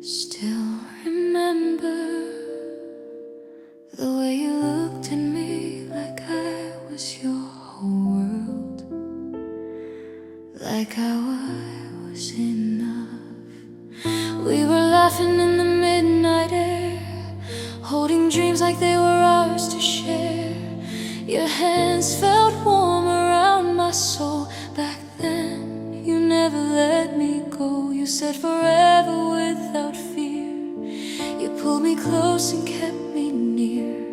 Still remember the way you looked at me like I was your whole world, like I was enough. We were laughing in the midnight air, holding dreams like they were ours to share. Your hands felt warm around my soul. Back then, you never let me go. You said forever without fear. You pulled me close and kept me near.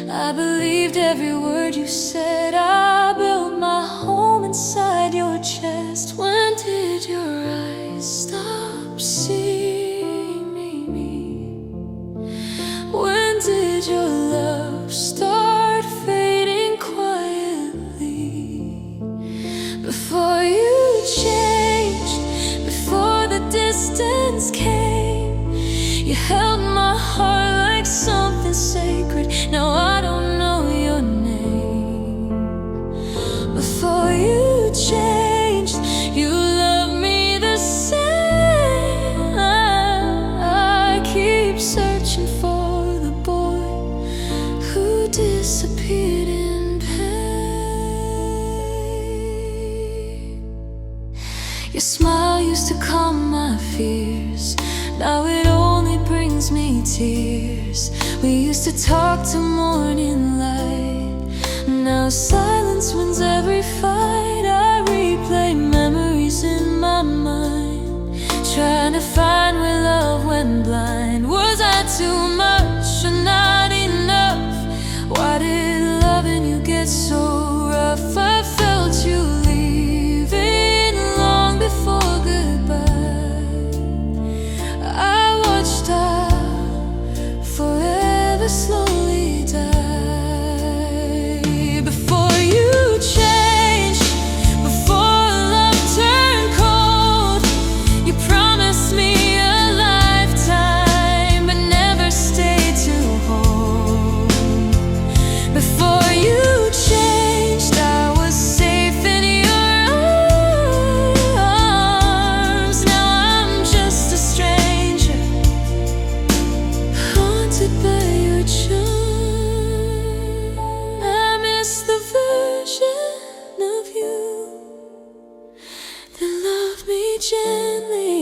I believed every word you said. I built my home inside your chest. When did your eyes stop seeing me? When did your love start fading quietly? Before you changed, before the distance came, you held my heart like something sacred. Now I don't know your name. Before you changed, you loved me the same. I keep searching for the boy who disappeared in pain. Your smile used to calm my fears. Now it only brings me tears. We used to talk till morning light. Now silence wins every fight. I replay memories in my mind, trying to find where love went blind. Was I too much or not enough? Why did loving you get so rough? I felt you leaving long before goodbye. I watched our forever slowly die. Before you changed, before love turned cold, you promised me a lifetime, but never stayed to hold. Before you changed, I was safe in your arms. Now I'm just a stranger, haunted by your charm. I miss the version of you that loved me gently,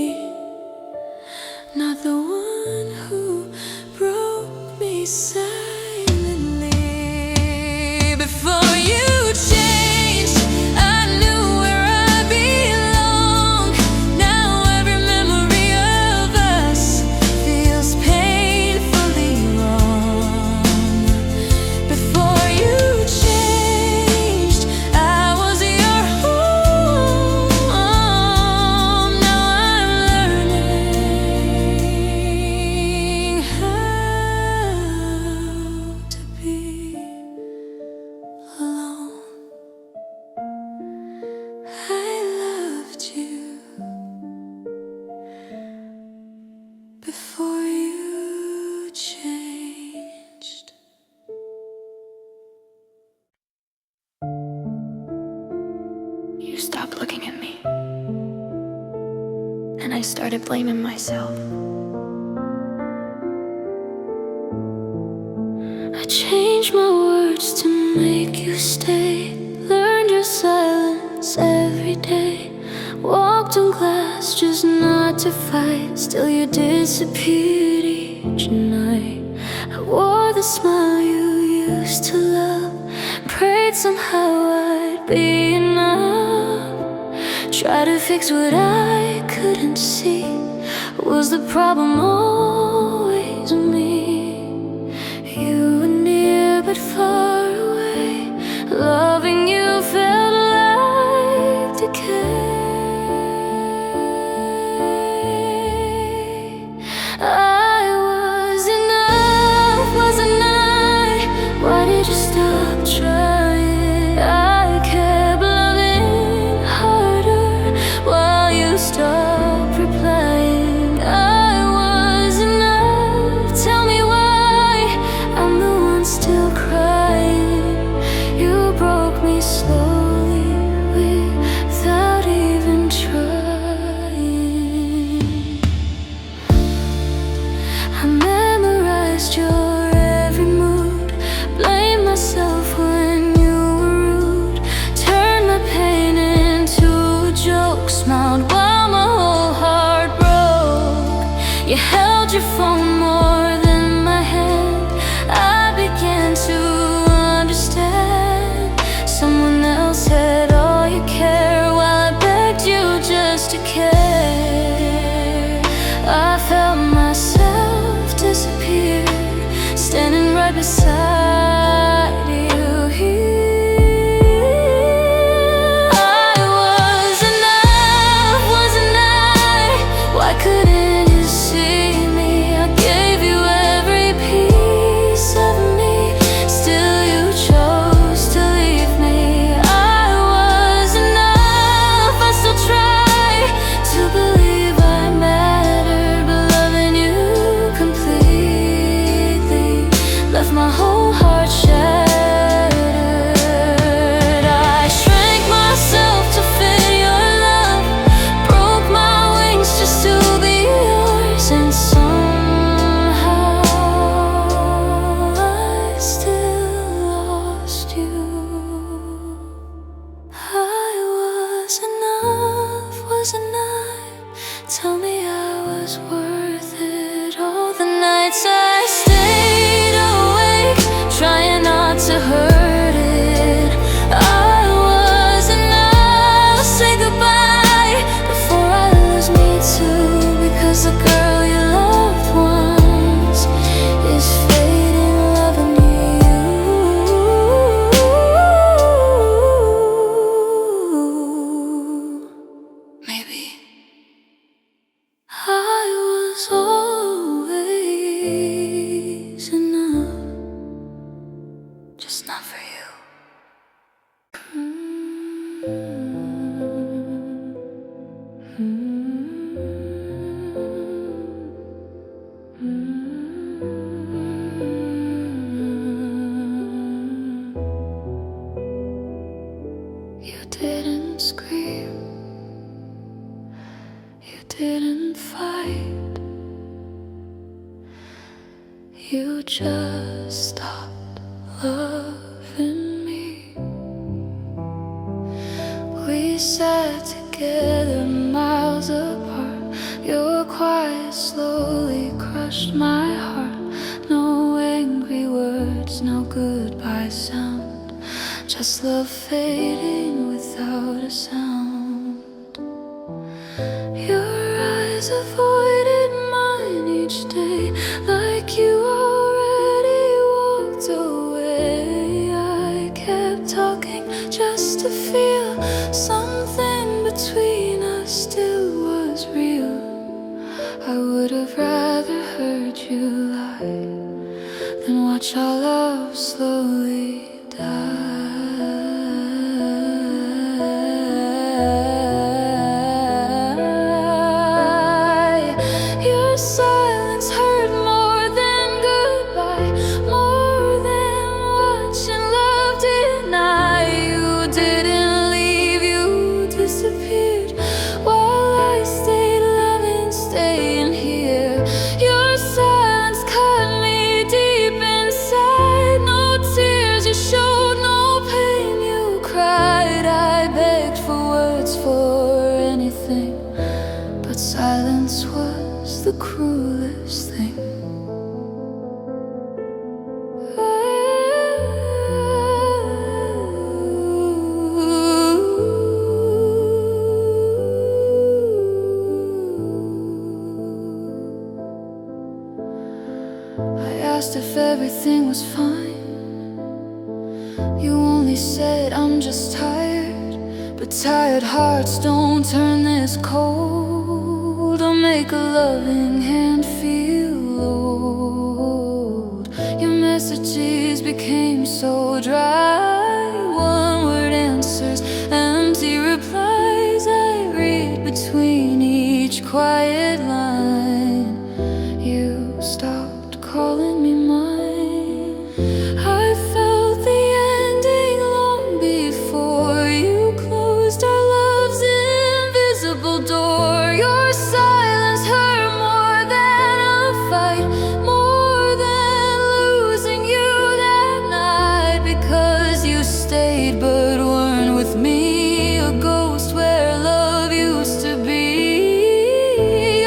not the one who broke me silently. Before you changed, I knew where I belong. Now every memory of us feels painfully wrong. Before you changed, I was your home. Now I'm learning how to be alone. I loved you before you changed. You stopped looking at me, and I started blaming myself. I changed my words to make you stay. Learned your silence every day. Walked on glass just not to fight. Still you disappeared each night. I wore the smile you used to love. Prayed somehow I'd be enough. Tried to fix what I couldn't see. Was the problem always me? You were near but far away. Loving you felt like decay. I was enough, wasn't I? Why did you stop trying? I kept loving harder while you stopped replying. I was enough. You held your phone more than my hand. I began to understand. Someone else had all your care, while I begged you just to care. I felt myself disappear, standing right beside you here. I was enough, wasn't I? Why couldn't you see me? I gave you every piece of me, still you chose to leave me. I was enough, I still try to believe I mattered, but loving you completely left my whole heart shattered. I shrank myself to fit your love, broke my wings just to be yours, and somehow I still lost you. I was enough, wasn't I? Tell me I was worth it. All the nights I stayed awake, trying not to hurt it. I was enough, say goodbye before I lose me too, because the girl you loved once is fading, loving you. Maybe I was always enough, just not for you. You didn't scream, you didn't fight, you just stopped loving me. We sat together miles apart. Your quiet slowly crushed my heart. No angry words, no goodbye sound, just love fading without a sound. Your eyes avoided mine each day, like you already walked away. I kept talking just to feel something between us still was real. I would have rather heard you lie than watch our love slowly die. Your silence hurt more than goodbye, more than watching love deny. You didn't leave, you disappeared, while I stayed loving, staying here. Your silence cut me deep inside. No tears you showed, no pain you cried. I begged for words, for anything, but silence was the cruelest thing. I asked if everything was fine. You only said I'm just tired, but tired hearts don't turn this cold or make a loving hand feel old. Your messages became so dry, one-word answers, empty replies. I read between each quiet line. You stopped calling me mine. I felt the ending long before you closed our love's invisible door. Your silence hurt more than a fight, more than losing you that night, because you stayed but weren't with me, a ghost where love used to be.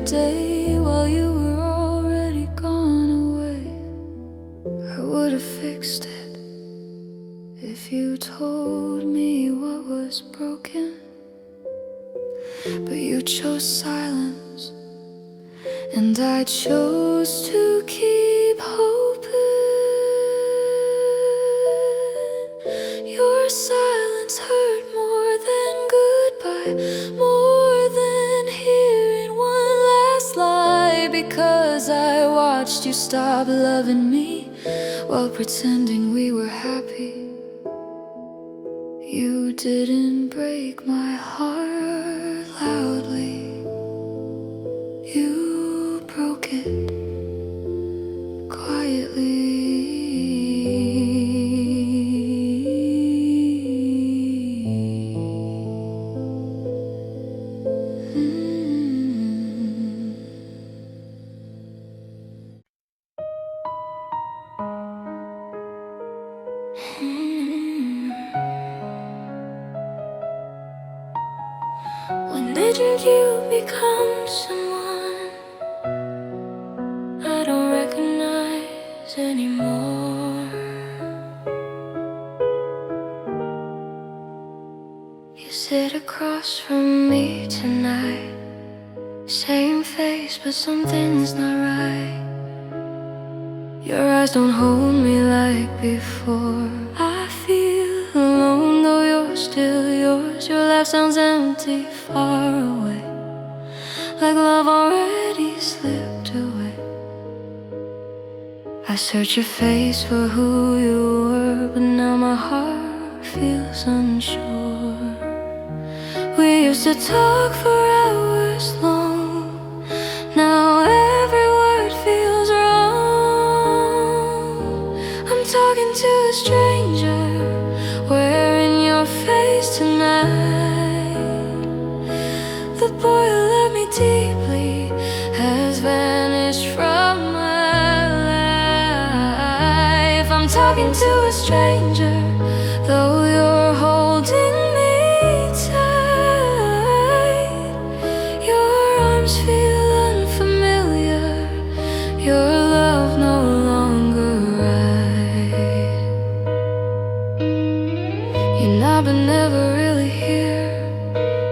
day while you were already gone away. I would have fixed it if you told me what was broken, but you chose silence, and I chose to keep hoping. Your silence hurt more than goodbye, more than hearing one last lie, because I watched you stop loving me while pretending we were happy. You didn't break my heart loudly, you broke it quietly. When did you become someone I don't recognize anymore? You sit across from me tonight, same face but something's not right. Your eyes don't hold me like before. I feel alone though you're still yours. Your laugh sounds empty, far away, like love already slipped away. I search your face for who you were, but now my heart feels unsure. We used to talk for hours long, now every word feels wrong. I'm talking to a stranger, wearing your face tonight. The boy who loved me deeply has vanished from my life. I'm talking to a stranger, though you're holding me tight. Your arms feel unfamiliar, your love no longer right. You're not but never really here,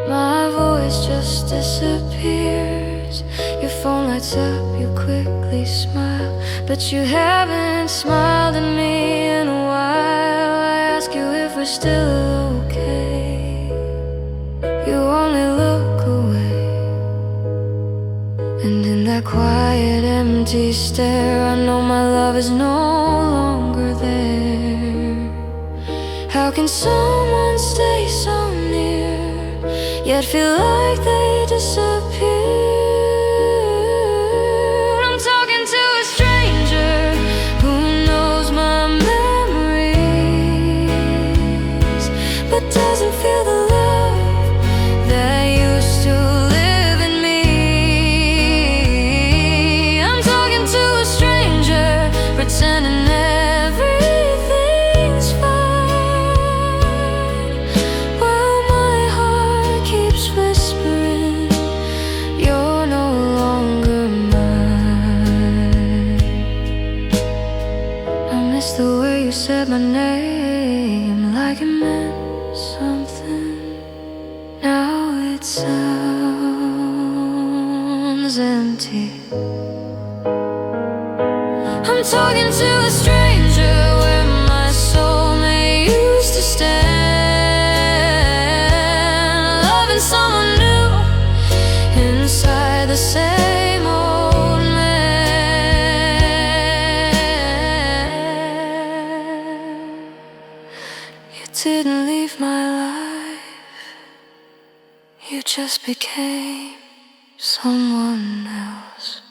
my voice just disappears. Your phone lights up, you quickly smile, but you haven't smiled at me in a while. I ask you if we're still okay, you only look away. And in that quiet, empty stare, I know my love is no longer there. How can someone stay so near, yet feel like they disappeared? I'm talking to a stranger who knows my memories, but doesn't feel the love that used to live in me. I'm talking to a stranger, pretending everything's fine, while my heart keeps whispering, you're no longer mine. I miss the way you said my name, like it meant something. Now it sounds empty. I'm talking to a stranger where my soulmate used to stand, loving someone new inside the same old man. You didn't leave my life, you just became someone else.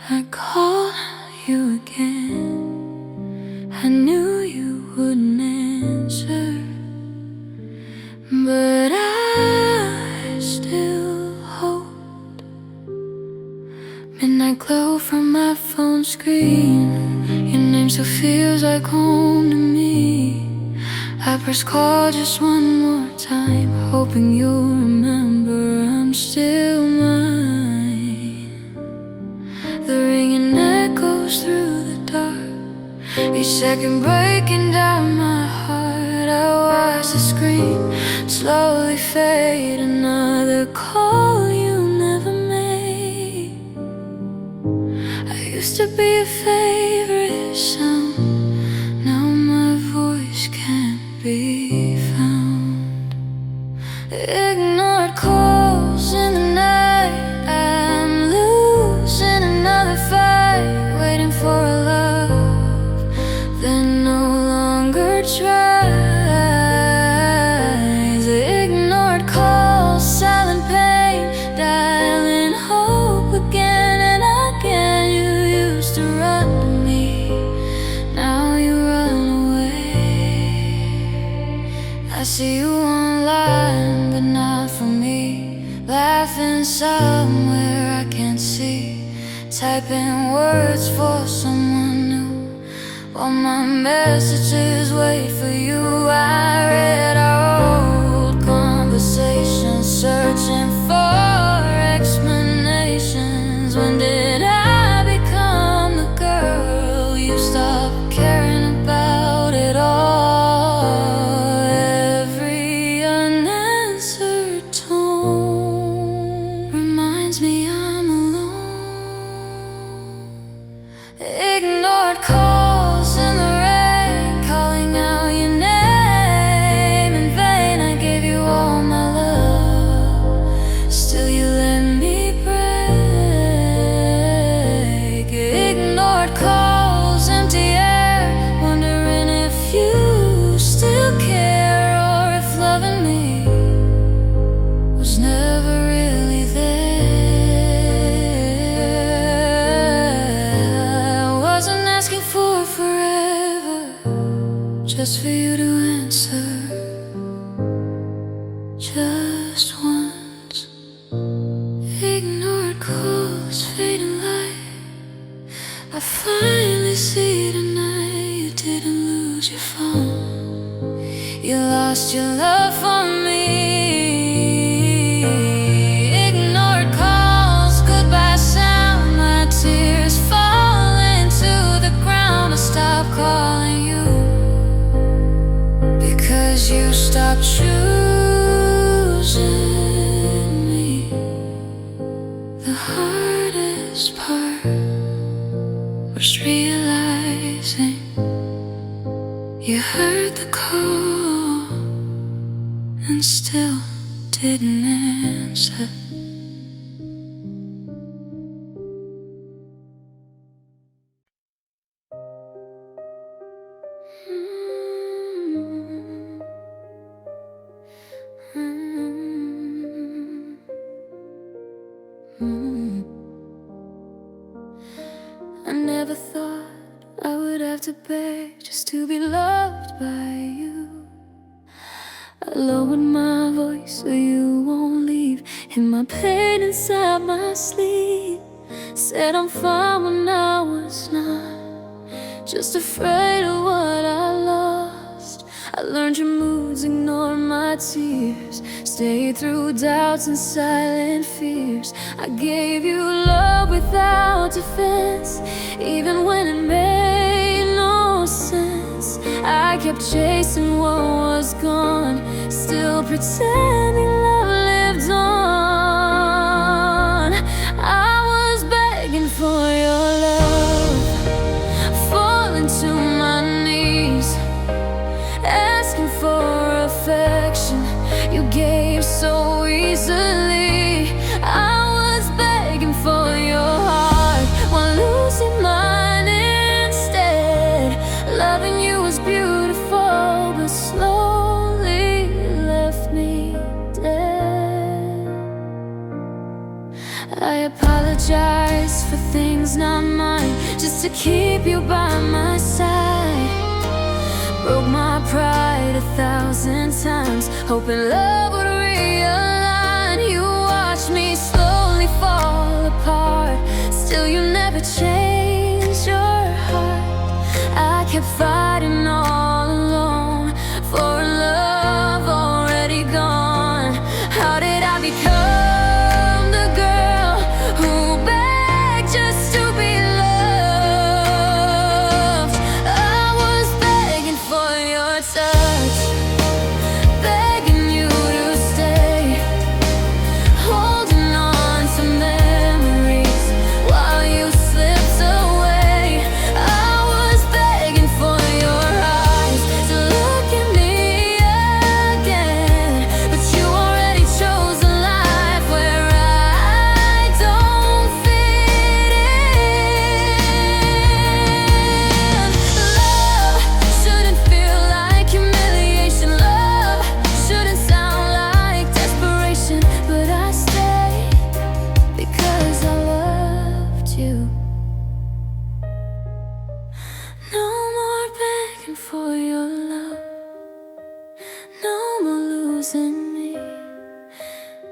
I called you again, I knew you wouldn't answer, but I still hoped. feels like home to me. I press call just one more time, hoping you'll remember I'm still mine. The ringing echoes through the dark, each second breaking down my heart. I watch the screen slowly fade, another call you never made. I used to be a favorite sound, now my voice can't be found. Ignored calls in the night, I'm losing another fight, waiting for a love that no longer tries. Ignored calls, silent pain, dialing hope again and again. You used to run to me, now you run away. I see you online, but not from me, laughing somewhere I can't see, typing words for someone new, while my messages wait for you. I read our old conversations, searching for explanations. When did I become the girl you stopped caring about it all? Every unanswered tone reminds me I'm alone. Ignored calls in the rain, calling out your name in vain. I gave you all my love, still you let me break. Ignored calls, empty air, wondering if you still care, or if loving me was never really there. I wasn't asking for forever, just for you to answer, just once. Ignored calls, fading light, I finally see tonight. You didn't lose your phone, you lost your love for me. Ignored calls, goodbye sound, my tears falling to the ground. I stopped calling you because you stopped choosing me. The hardest part was realizing you heard the call and still didn't answer. I never thought I would have to beg just to be loved by you. I lowered my voice so you won't leave, hid my pain inside my sleeve. Said I'm fine when I was not, just afraid of what I lost. I learned your moods, ignored my tears, stayed through doubts and silent fears. I gave you love without defense, even when it made no sense. I kept chasing what was gone, still pretending love lived on. I was begging for your love, falling to my knees, asking for affection you gave so easily. I was begging for your heart while losing mine instead. Loving you was beautiful, but slowly left me dead. I apologize for things not mine, just to keep you by my side. Broke my pride 1,000 times, hoping love would realign. You watched me slowly fall apart, still you never changed your heart. I kept fighting all alone for a love already gone. How did I become the girl who begged just to be loved? I was begging for your touch, begging you to stay, holding on to memories while you slipped away. I was begging for your eyes to look at me again, but you already chose a life where I don't fit in. Love shouldn't feel like humiliation. Love shouldn't sound like desperation. But I stayed because I loved you. No more begging for your love, no more losing me.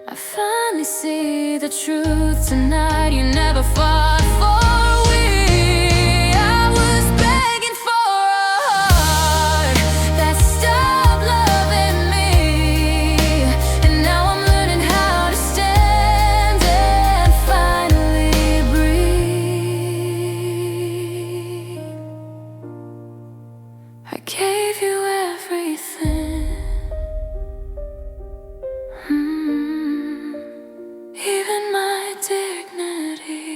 I finally see the truth tonight. You never fought for we. I was begging for a heart that stopped loving me, and now I'm learning how to stand and finally breathe. I gave you everything, even my dignity.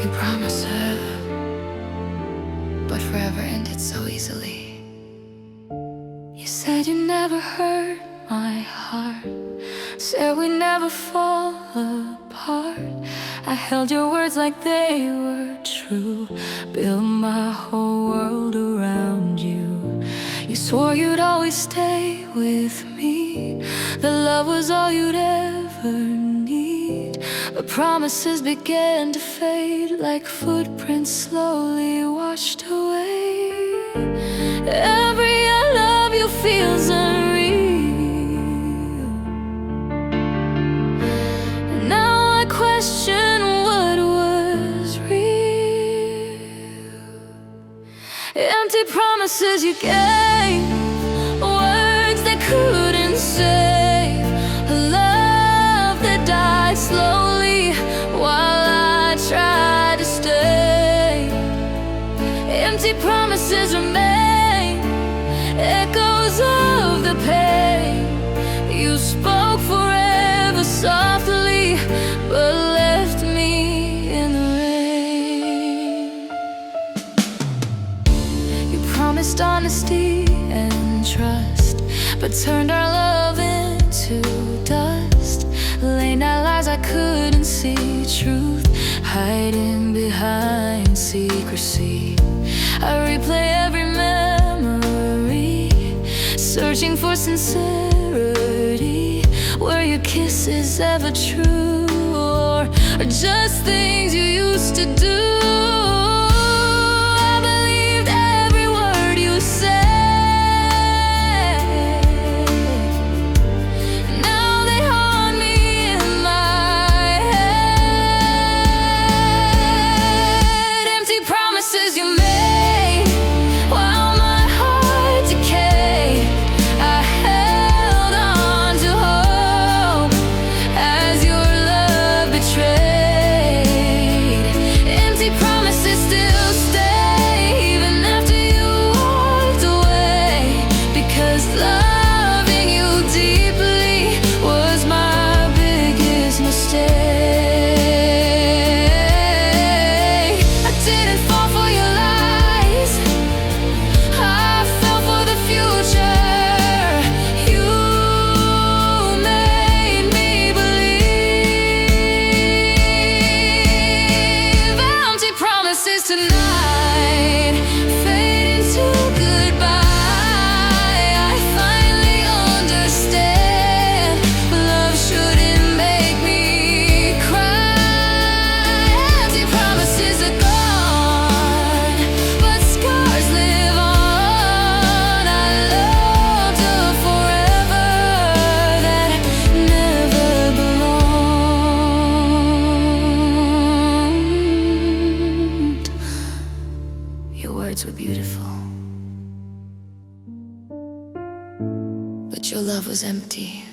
You promised her, but forever ended so easily. You said you never hurt my heart, said we never fall apart. I held your words like they were true, built my whole world around you. You swore you'd always stay with me, that love was all you'd ever need. But promises began to fade like footprints slowly washed away. Every I love you feels unreal, and now I question what was real. Empty promises you gave, words that couldn't save, a love that died slowly while I tried to stay. Empty promises remain, echoes of the pain. You spoke forever softly, but left me in the rain. You promised honesty and trust, but turned our love into dust. Late night lies I couldn't see truth, hiding behind secrecy. I replay every memory, searching for sincerity. Were your kisses ever true, or just things you used to do? I believed every word you said. Now they haunt me in my head. Empty promises you made while my heart decayed. I held on to hope as your love betrayed. Empty promises still stay even after you walked away, because loving you deeply was my biggest mistake. I didn't fall for your lies, I fell for the future you made me believe. Empty promises tonight fade into goodbye. I your love was empty.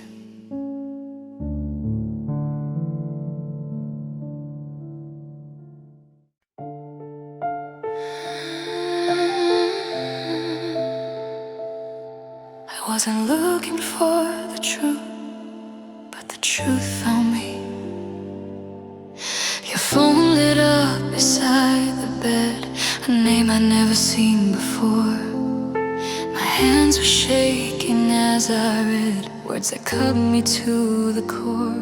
I wasn't looking for the truth, but the truth found me. Your phone lit up beside the bed, a name I'd never seen before. My hands were shaking as I read words that cut me to the core.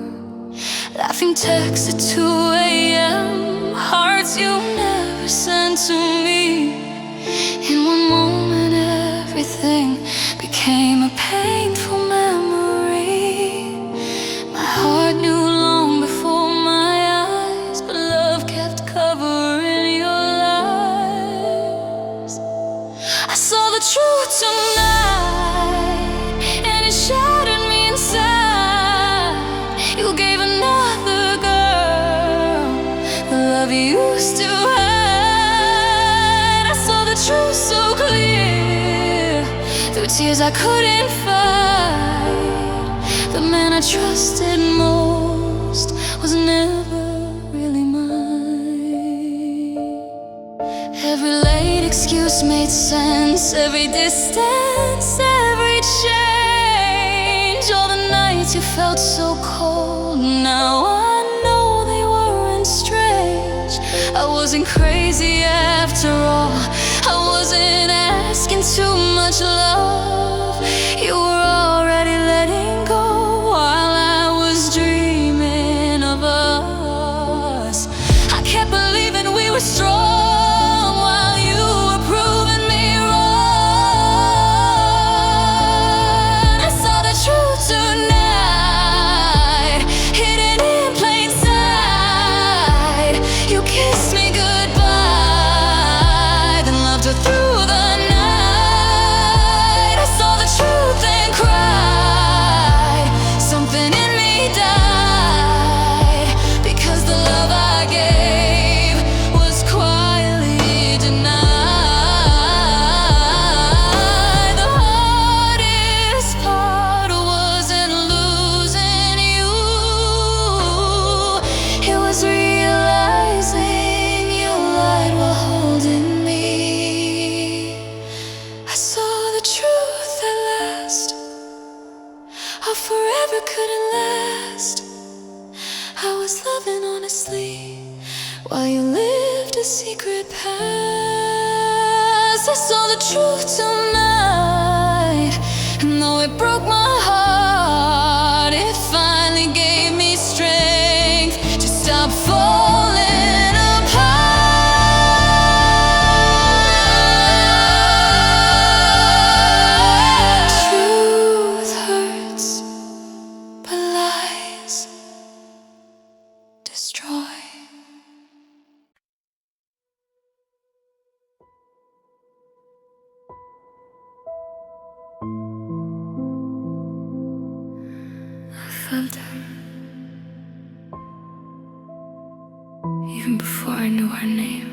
Laughing texts at 2 a.m., hearts you never sent to me. In one moment everything became a painful memory. My heart knew long before my eyes, but love kept covering your lies. I saw the truth tonight, and it shattered me inside. You gave another girl the love you used to hide. I saw the truth so clear, through tears I couldn't fight. The man I trusted most was never really mine. Every late excuse made sense, every distance, every change. All the nights you felt so cold, now I know they weren't strange. I wasn't crazy after all, I wasn't asking too much love. You were already letting go while I was dreaming of us. I kept believing we were strong while you were proving me wrong. I saw the truth tonight, hidden in plain sight. You kissed me goodbye, then loved her through the night. I saw the truth and cried. Something in me died, because the love I gave was quietly denied. The hardest part wasn't losing you, it was realizing you lied while holding me. I saw the truth at last, how forever couldn't last. I was loving honestly while you lived a secret past. I saw the truth tonight, and though it broke my heart, it finally gave me strength to stop falling apart. Truth hurts, but lies destroy. I felt her even before I knew her name.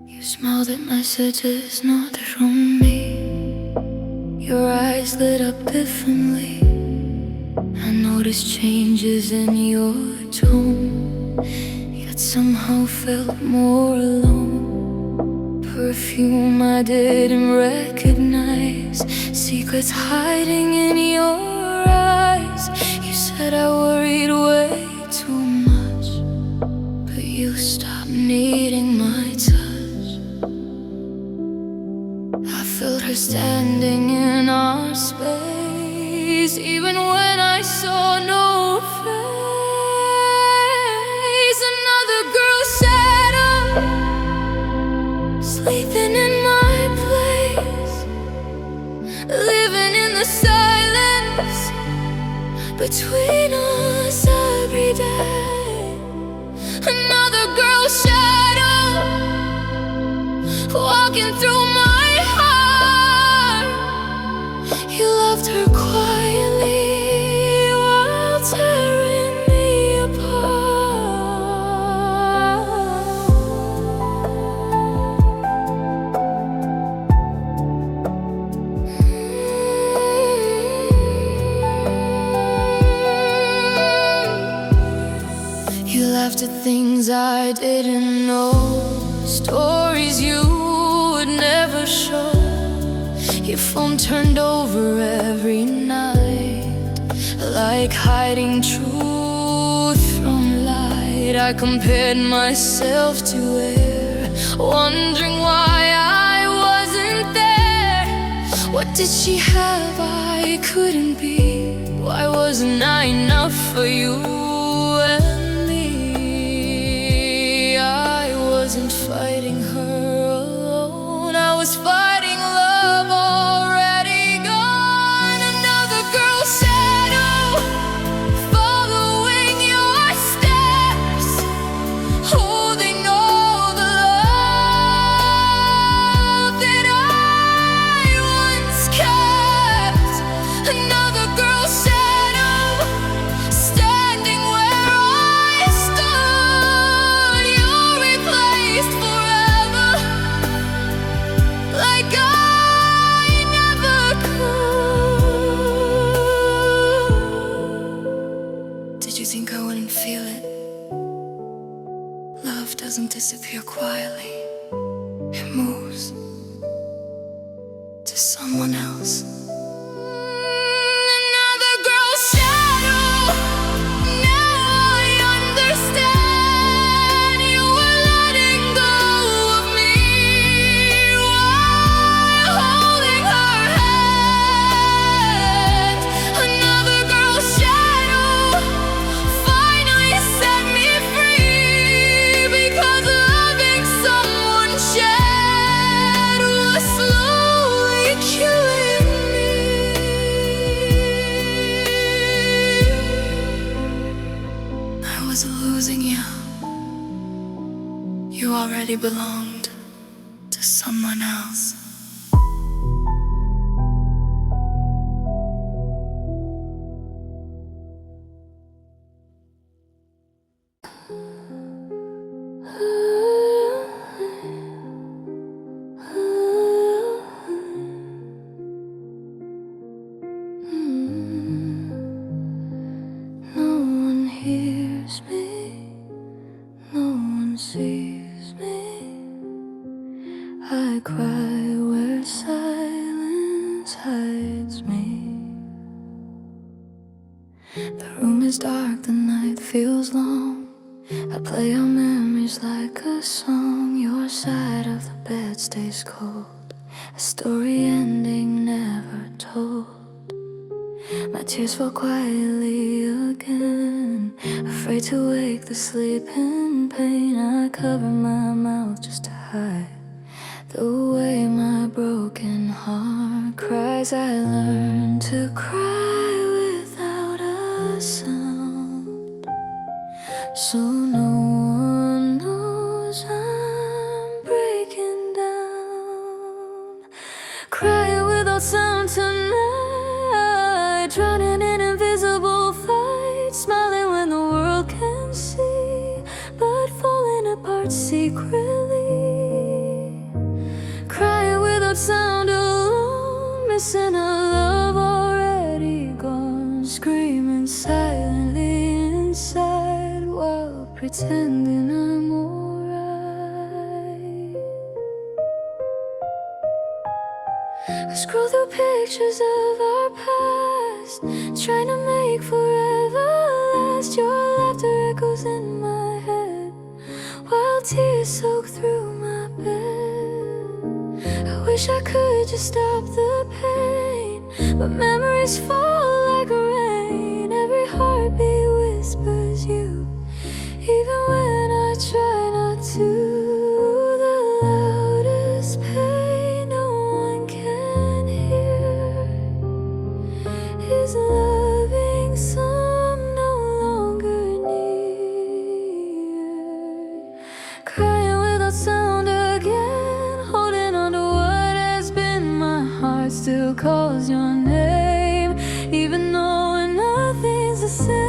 You smiled at messages not from me. Your eyes lit up differently. I noticed changes in your tone, yet somehow felt more alone. Perfume I didn't recognize, secrets hiding in your eyes. You said I worried way too much, but you stopped needing my touch. I felt her standing in our space, even when I saw no face. Another girl sat up, sleeping in my place, living in the silence between us every day. Another girl's shadow walking through my heart, to things I didn't know, stories you would never show. Your phone turned over every night, like hiding truth from light. I compared myself to air, wondering why I wasn't there. What did she have I couldn't be? Why wasn't I enough for you and me? I wasn't fighting her alone, I was fighting love already gone. Another girl's shadow following your steps, holding all the love that I once kept. Another girl's shadow standing where I stood. You're replaced forever, like I never could. Did you think I wouldn't feel it? Love doesn't disappear quietly, it moves to someone else. Another girl's shadow, now I understand. You were letting go of me while holding her hand. Another girl's shadow finally set me free, because loving someone shed was slowly killing me. I was losing you. You already belonged to someone else. No one hears me, no one sees me. I cry where silence hides me. The room is dark, the night feels long. I play our memories like a song. Your side of the bed stays cold, a story ending never told. My tears fall quietly again, afraid to wake the sleeping pain. I cover my mouth just to hide the way my broken heart cries. I learned to cry without a sound, so no one knows I'm breaking down. Crying without sound tonight, drowning in invisible fights, smiling when the world can see, but falling apart secretly. Crying without sound alone, missing a love already gone, screaming silently inside while pretending I'm alright. I scroll through pictures of our past, trying to make forever last. Your laughter echoes in my head while tears soak through my bed. I wish I could just stop the pain, but memories fall like rain. Every heartbeat whispers you, even when I try not to. The loudest pain no one can hear is loving some no longer near. Crying without sound again, holding on to what has been. My heart still calls your name, even though nothing's the same.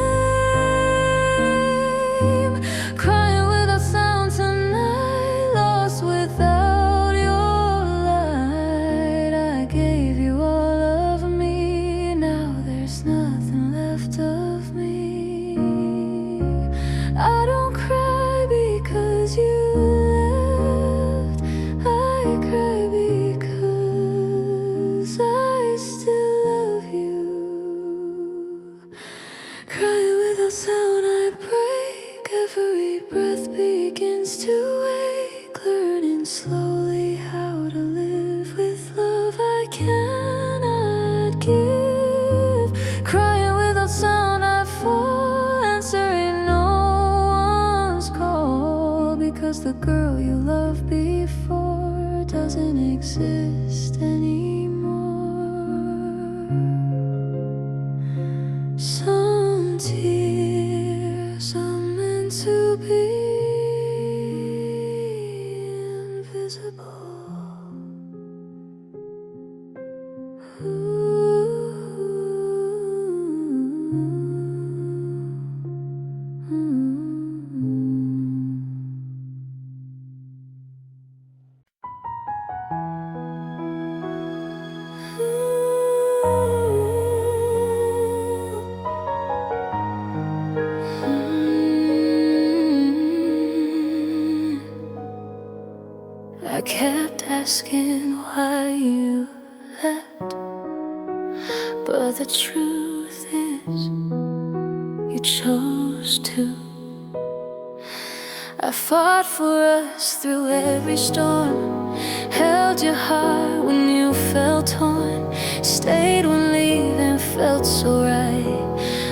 Crying without sound tonight, lost without your light. I gave you all of me, now there's nothing left of me. I don't cry 'cause the girl you loved before doesn't exist anymore. Some tears are meant to be invisible. I kept asking why you left, but the truth is, you chose to. I fought for us through every storm, held your heart when you felt torn, stayed when leaving felt so right,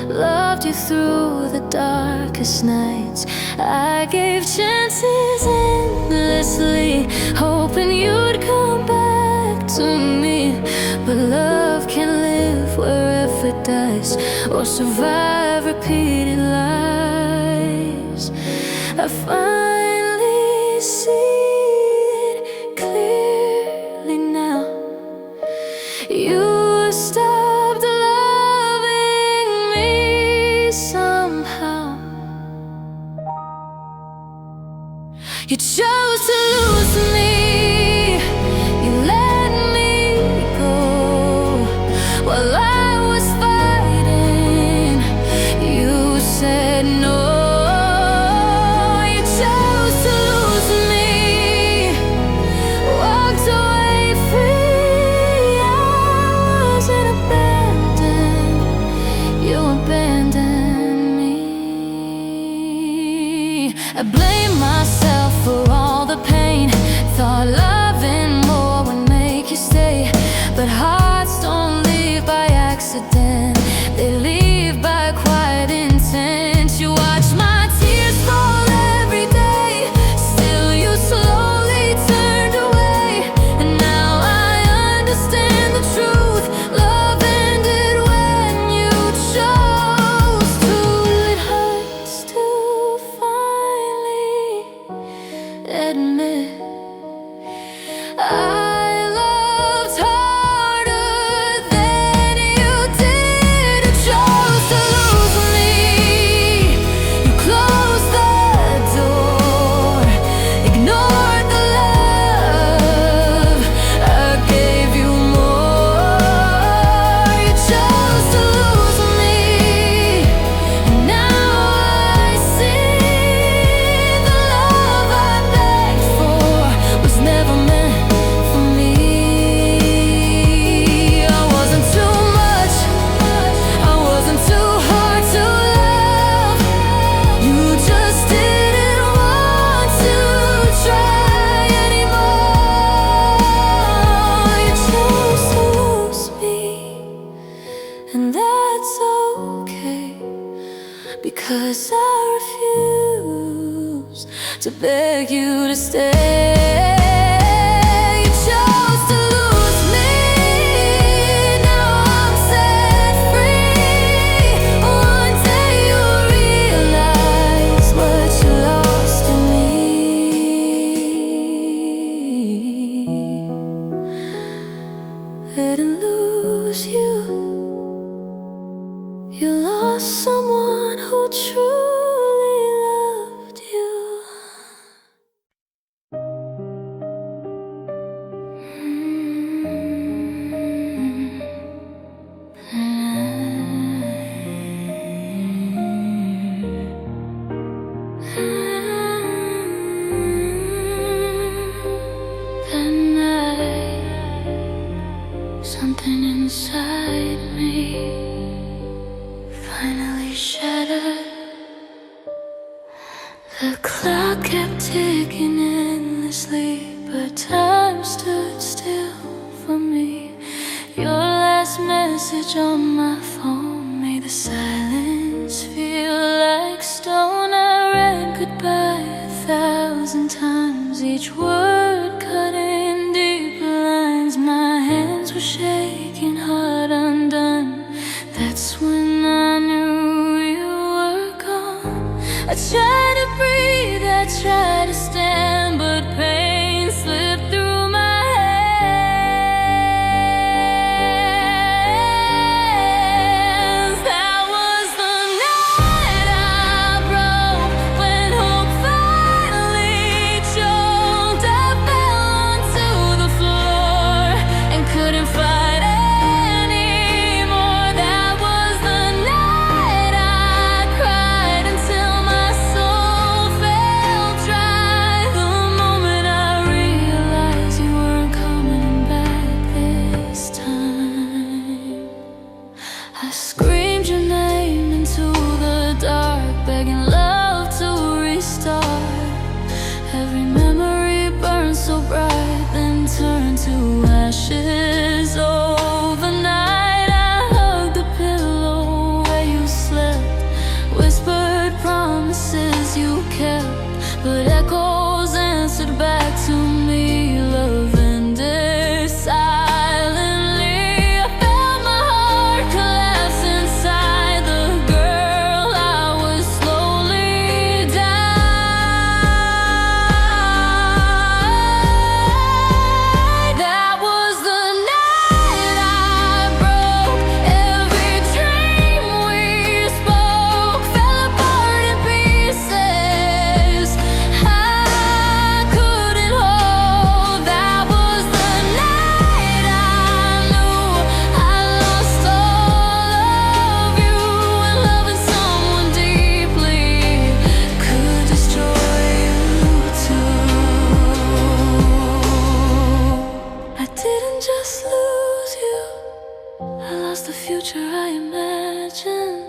loved you through the darkest nights. I gave chances endlessly, hoping you'd come back to me. But love can live where effort dies, or survive repeated lies. I finally see it clearly now. You stopped loving me somehow. You chose to lose me. You let me go while I was fighting. You said no. You chose to lose me, walked away free. I wasn't abandoned, you abandoned me. I blame myself for all the pain, thought loving more would make you stay. But hearts don't leave by accident, they leave by quiet intent. You watch my tears fall every day, still you slowly turned away. And now I understand the truth, love ended when you chose to. It hurts to finally admit I loved harder than you did. You chose to lose me. You closed the door, ignored the love I gave you more. You chose to lose me, and now I see the love I begged for was never meant for me. I wasn't too much, I wasn't too hard to love. You just didn't want to try anymore. You chose to lose me, and that's okay, because I refuse to beg you to stay. You chose to lose me, now I'm set free. One day you'll realize what you lost in me. Didn't lose you, you lost someone who truly loved you. That night, something inside me finally shattered. The clock kept ticking endlessly, but time stood still for me. Your last message on my phone made the silence feel like stone. I read goodbye 1,000 times. That's when I knew you were gone. I tried to breathe, I tried to stand, but pain slipped through my hands. That was the night I broke, when hope finally choked. I fell onto the floor and couldn't fight anymore. That was the night I cried until my soul felt dry. The moment I realized you weren't coming back this time, I screamed your name into the dark, begging love to restart. Every memory burned so bright, then turned to ashes overnight. I hugged the pillow where you slept, whispered promises you kept, but echoes answered back to me. Love ended silently. I felt my heart collapse inside the girl I was slowly dying. That was the night I broke. Every dream we spoke fell apart in pieces I couldn't hold. That was the night I knew I lost all of you, and loving someone deeply could destroy you too. I didn't just lose you, I lost the future I imagined,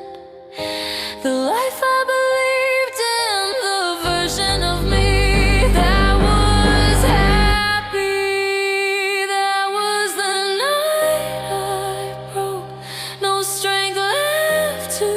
the life I believed in, the version of me that was happy. That was the night I broke, no strength left to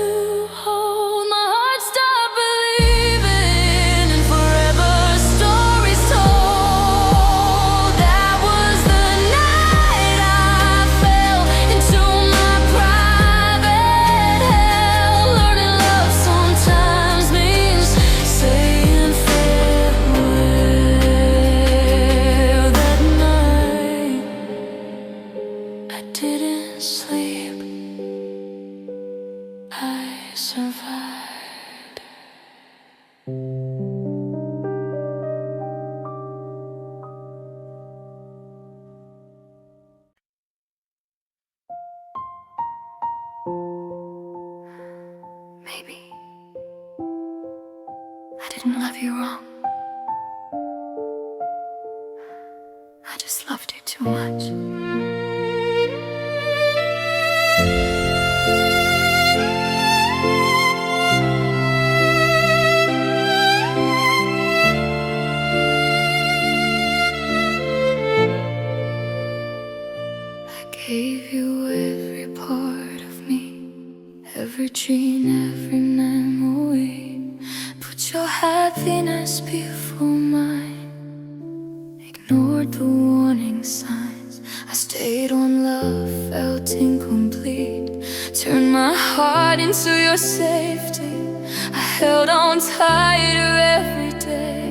hold. My heart stopped believing, and forever stories told. That was the night I fell into my private hell. Learning love sometimes means saying farewell. That night I didn't sleep, I survived. Maybe I didn't love you wrong. I just loved you too much. I gave you every part of me, every gene, every memory. Put your happiness before mine, ignored the warning signs. I stayed on love, felt incomplete, turned my heart into your safety. I held on tighter every day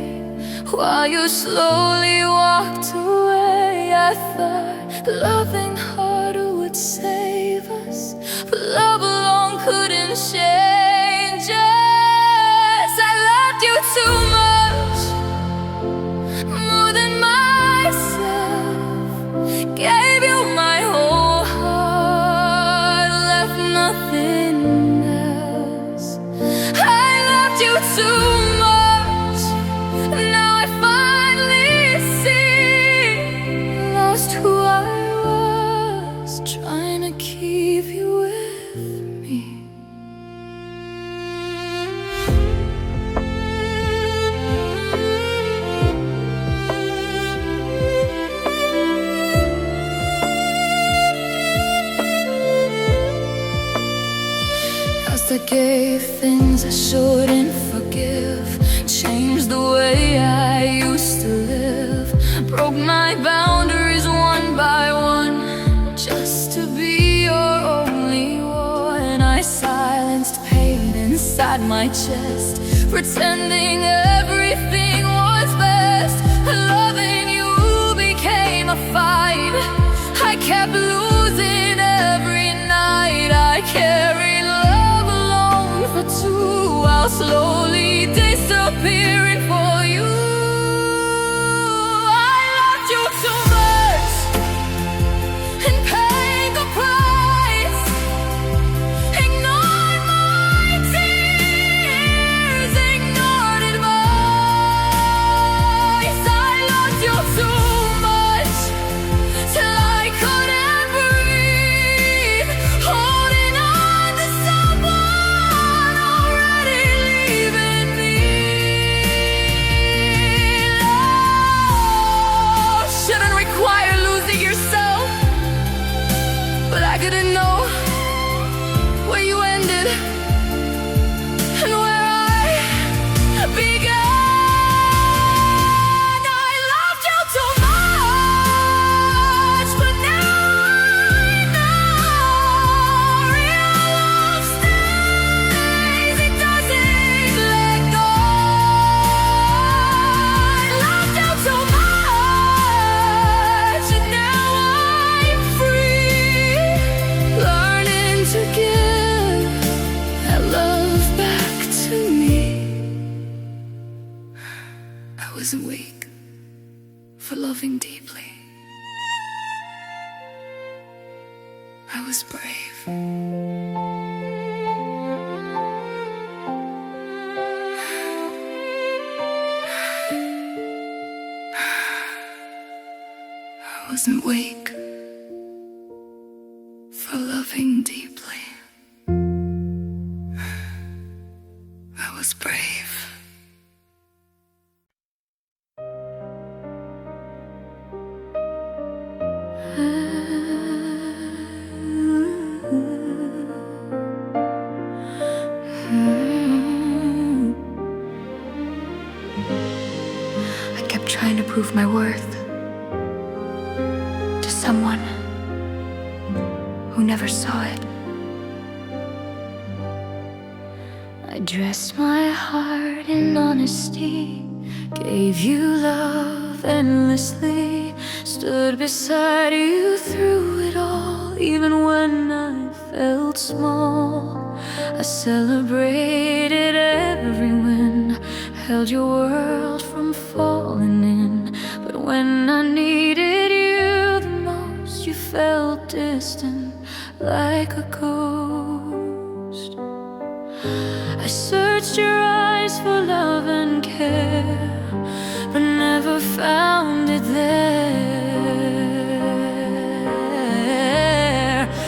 while you slowly walked away. I thought loving harder would save us, but love alone couldn't change us. I loved you too much, more than myself. Gave you my whole heart, left nothing else. I loved you too much, now I finally see. Lost who I was, trying to keep you with me. I gave things I shouldn't forgive, changed the way I used to live, broke my boundaries one by one, just to be your only one. my chest, pretending everything was best. Loving you became a fight. I kept losing every night. I carried love alone for two, while slowly disappearing for you. I loved you too much and paid the price. Ignored my tears, ignored advice. I loved you too much till I couldn't breathe, holding on to someone already leaving me. Love shouldn't require losing yourself, but I couldn't know where you ended and where I began. I loved you too much, but now I know real love stays, it doesn't let go. I loved you too much, and now I'm free, learning to give that love back to me. I wasn't weak for loving deeply. I was brave. I wasn't weak for loving deeply. I was brave. I kept trying to prove my worth to someone who never saw it. I dressed my heart in honesty, gave you love endlessly, stood beside you through it all, even when I felt small. I celebrated every win, held your world from falling in. But when I needed you the most, you felt distant, like a ghost. I searched your eyes for love and care, but never found it there.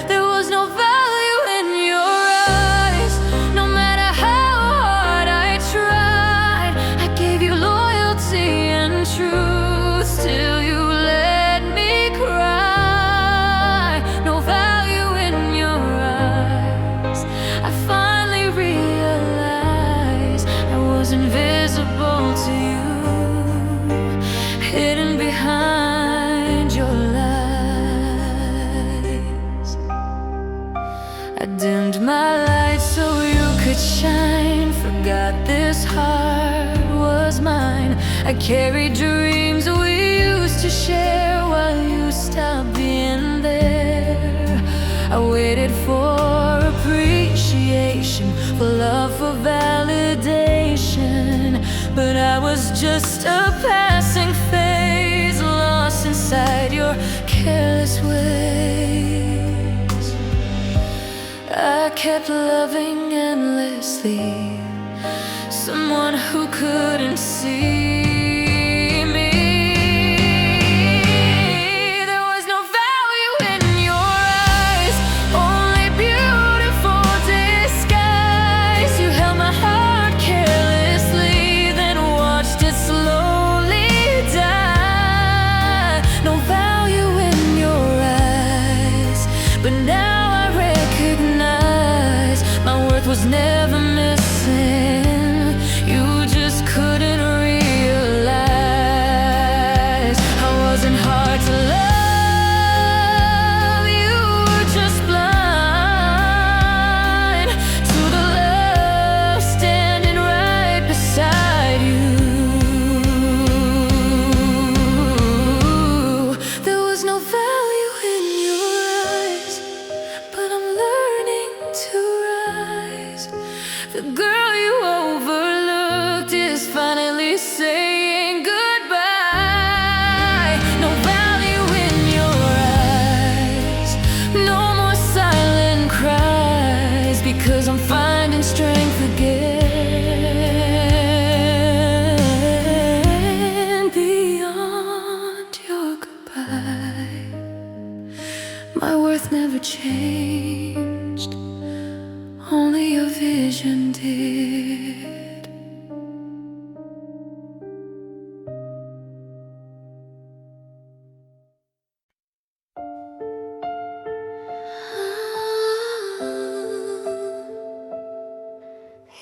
There was no value in your eyes, no matter how hard I tried. I gave you loyalty and truth till you let me cry. No value in your eyes. I finally realized I was invisible to you, hidden behind your lies. I dimmed my light so you could shine, forgot this heart was mine. I carried dreams we used to share while you stopped being there. I waited for appreciation, for love, for validation, but I was just a passing phase, lost inside your careless ways. I kept loving endlessly someone who couldn't see me. There was no value in your eyes, only beautiful disguise. You held my heart carelessly, then watched it slowly die. No value in your eyes, but now I recognize my worth was never missing. You just couldn't realize I wasn't hard to love. You were just blind to the love standing worth never changed, only your vision did.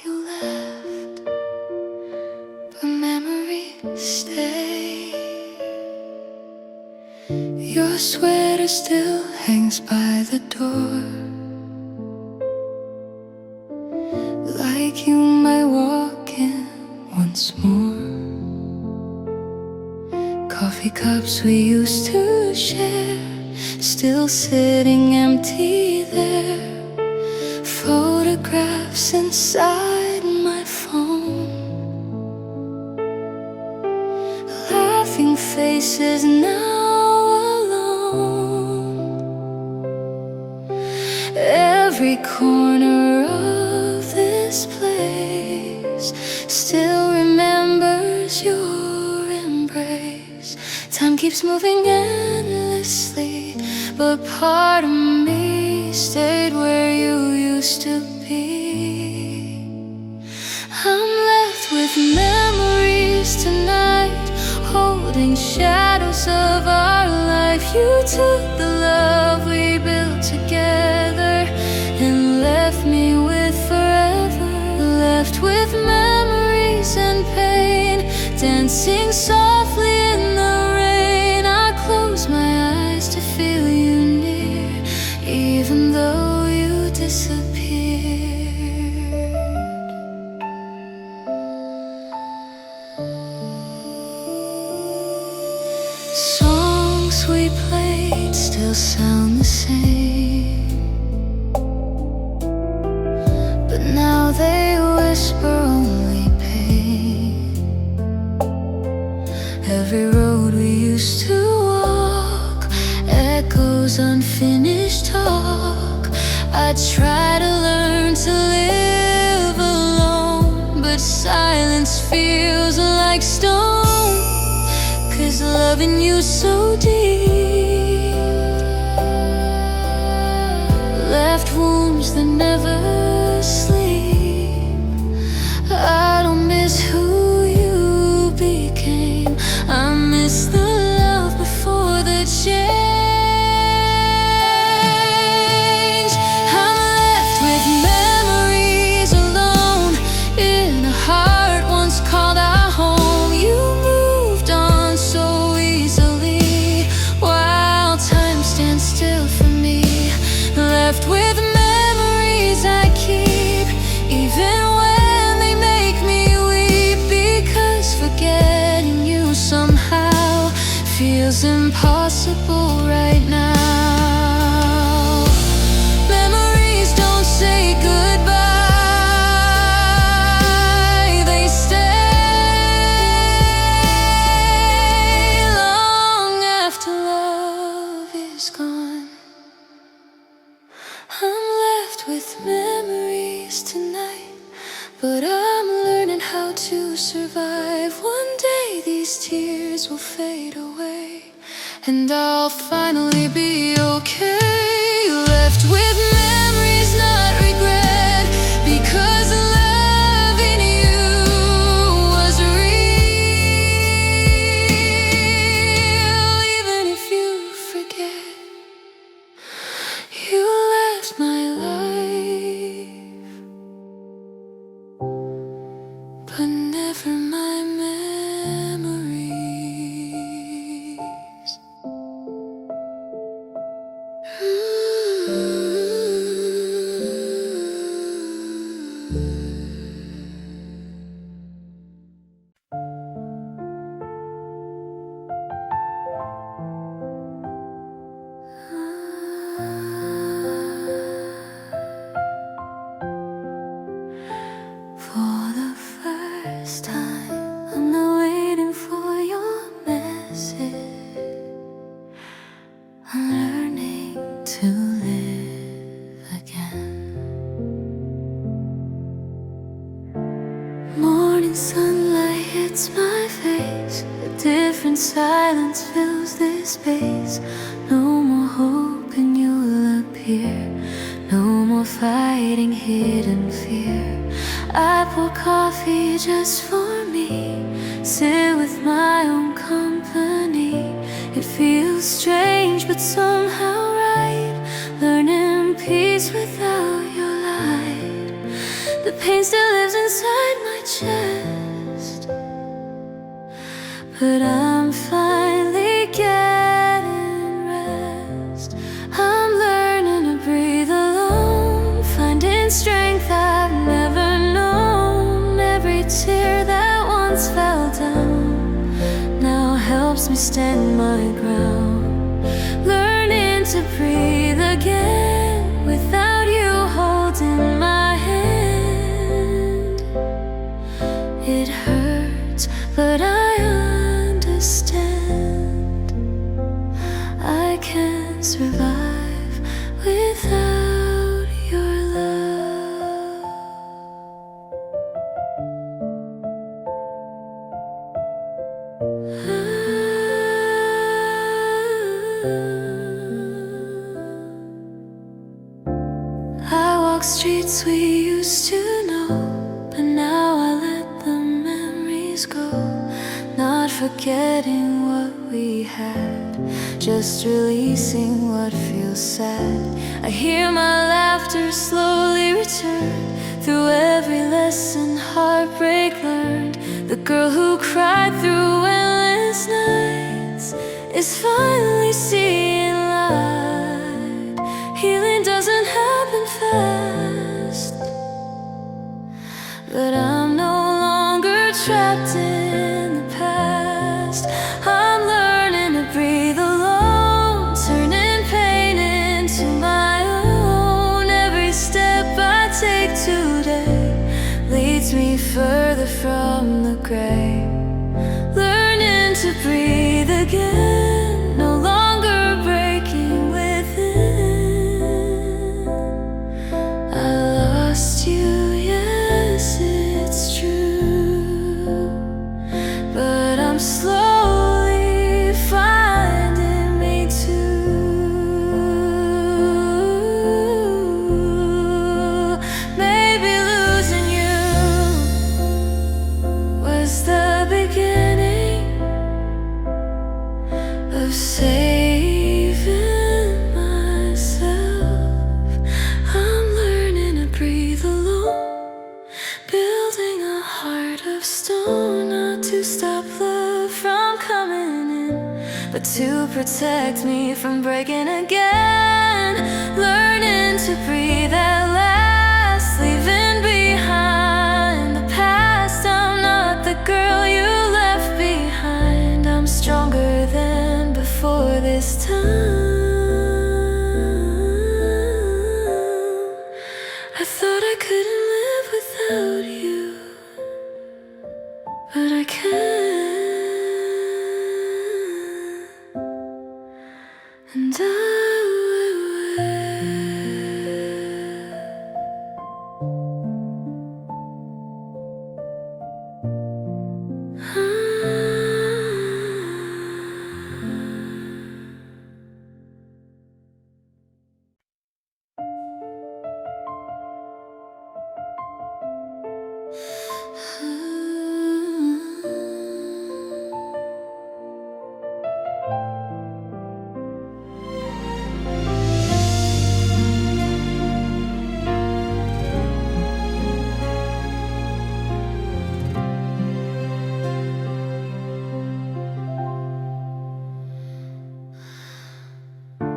You left, but memories stay. Your sweater still hangs by the door, like you might walk in once more. Coffee cups we used to share, still sitting empty there. Photographs inside my phone, laughing faces now alone. Every corner of this place still remembers your embrace. Time keeps moving endlessly, but part of me stayed where you used to be. I'm left with memories tonight, holding shadows of our life. You took the love we built together and left me with forever. Left with memories and pain, dancing softly in the rain. I close my eyes to feel you near, even though you disappeared. Songs we played still sound the same, but now they whisper only pain. Every road we used to walk echoes unfinished talk. I try to learn to live alone, but silence feels like stone. 'Cause loving you so deep left wounds that never sleep. I don't miss who you became, I miss the love before the change. I'm left with memories alone in a heart once called our home. You moved on so easily while time stands still for me. Left with memories I keep, even when they make me weep. Because forgetting you somehow feels impossible right now. Memories don't say goodbye, they stay long after love is gone. I'm left with memories tonight, but I'm learning how to survive. One day these tears will fade away, and I'll finally be okay. Left with memories, not regret, because loving you was real. Even if you forget, you left my life, but never my memories. For the first time, I'm not waiting for your message. I'm learning to live again. Morning sunlight hits my face, a different silence fills this space. No more hope in your disappear. No more fighting hidden fear. I pour coffee just for me, sit with my own company. It feels strange but somehow right, learning peace without your light. The pain still lives inside my chest, but I'm finally getting rest. I'm learning to breathe alone, finding strength I've never known. Every tear that once fell down now helps me stand my ground. Learning to breathe again without you holding my hand. It hurts, but I understand. I can't survive without your love. I walk streets we used to know, but now I let the memories go. Not forgetting what we had, just releasing what feels sad. I hear my laughter slowly return through every lesson heartbreak learned. The girl who cried through endless nights is finally seeing light. Healing doesn't happen fast, but I'm no longer trapped in the past. I'm learning to breathe alone, turning pain into my own. Every step I take today leads me further from the grave. Learning to breathe again, no longer breaking within. I lost you, yes, it's true, but I'm slowly finding me too. Maybe losing you was the beginning of saving myself. I'm learning to breathe alone, building a heart of stone, not to stop love from coming in, but to protect me from breaking again. Learning to breathe at last, leaving behind the past. I'm not the girl you left behind. I'm stronger than before this time. I thought I couldn't live without you, but I can. And I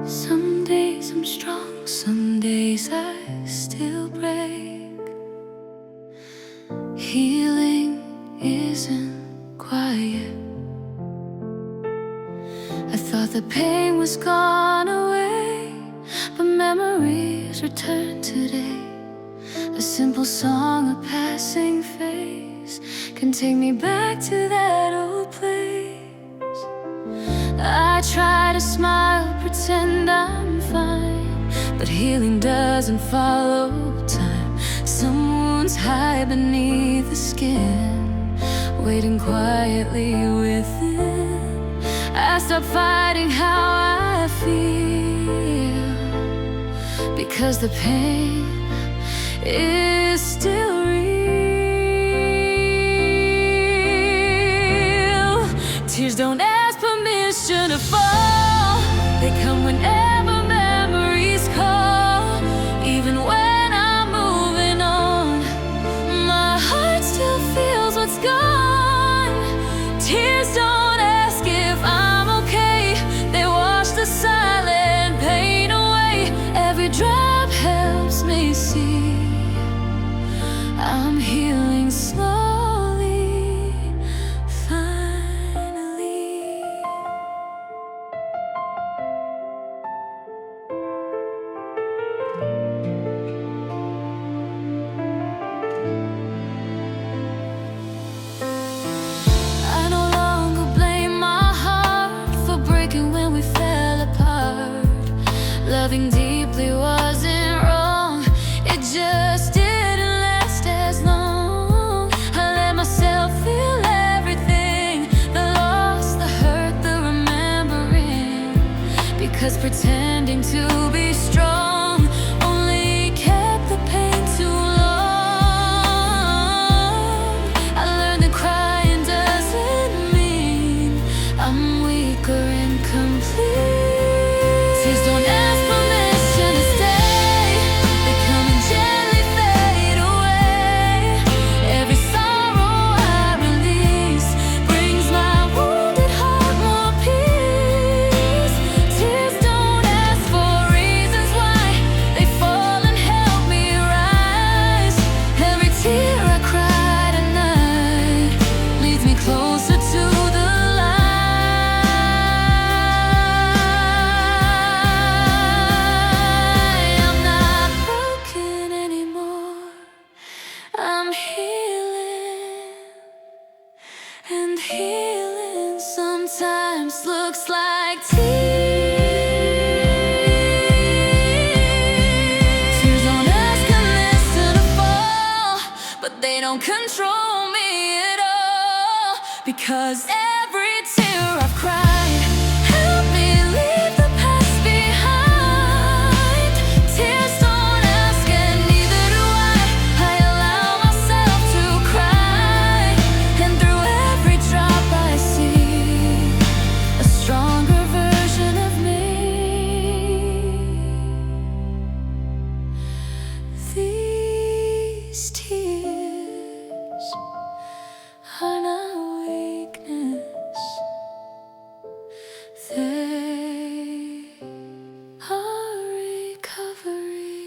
some days I'm strong, some days I still break. Healing isn't quiet. I thought the pain was gone away, but memories return today. A simple song, a passing phase, can take me back to that old place. I try to smile, pretend I'm fine, but healing doesn't follow time. Some wounds hide beneath the skin, waiting quietly within. I stop fighting how I feel, because the pain is still real. Tears don't ask permission to fall. They come whenever memories call. Even when I'm moving on, my heart still feels what's gone. Tears don't ask if I'm okay. They wash the silent pain away. Every drop helps me see I'm healing slowly, finally. I no longer blame my heart for breaking when we fell apart. Loving deeply wasn't wrong, it just didn't last as long. I let myself feel everything, the loss, the hurt, the remembering, because pretending to be strong only kept the pain too long. I learned that crying doesn't mean I'm weak or incomplete. Tears don't ask permission to stay. They come and gently fade away. Every sorrow I release brings my wounded heart more peace. Tears don't ask for reasons why. They fall and help me rise. Every tear I cry tonight leads me closer to the light. I'm not broken anymore. I'm healing, and healing sometimes looks like tears. Tears don't ask permission to fall, but they don't control me at all. Because every tear I've cried helped me leave the past behind. Tears don't ask, and neither do I. I allow myself to cry, and through every drop I see a stronger version of me. These tears are not weakness, they are recovery.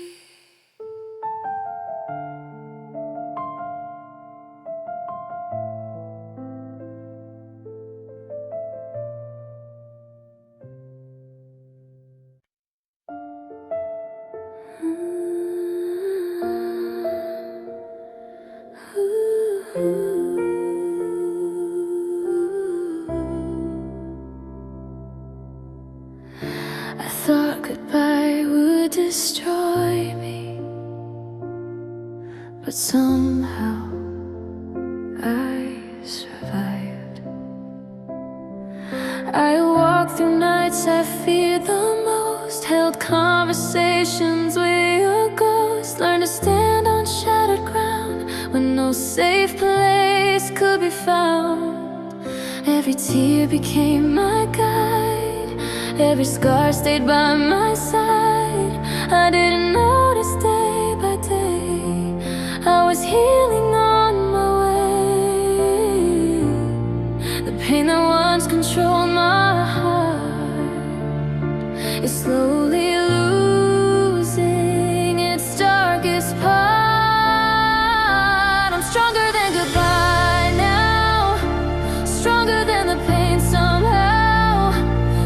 I thought goodbye would destroy me, but somehow I survived. I walked through nights I feared the most, held conversations with your ghost, learned to stand on shattered ground when no safe place could be found. Every tear became my guide, every scar stayed by my side. I didn't notice day by day I was healing on my way. The pain that once controlled my heart is slowly losing its darkest part. I'm stronger than goodbye now, stronger than the pain somehow.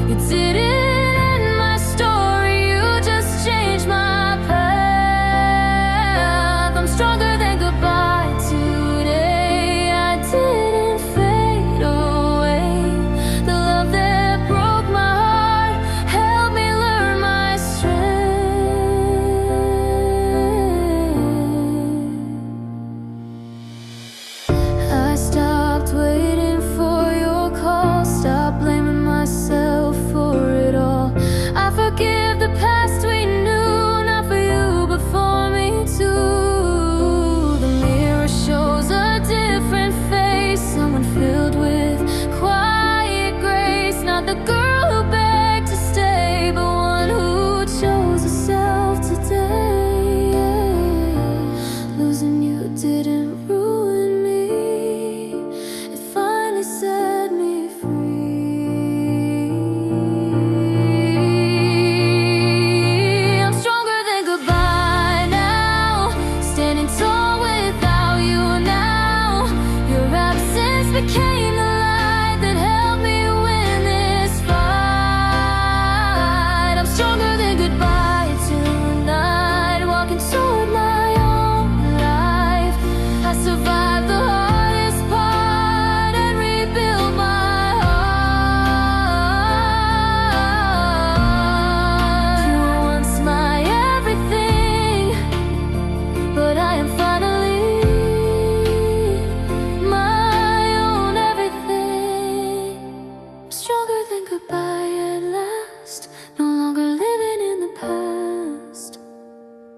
You didn't end my story, you just changed my path.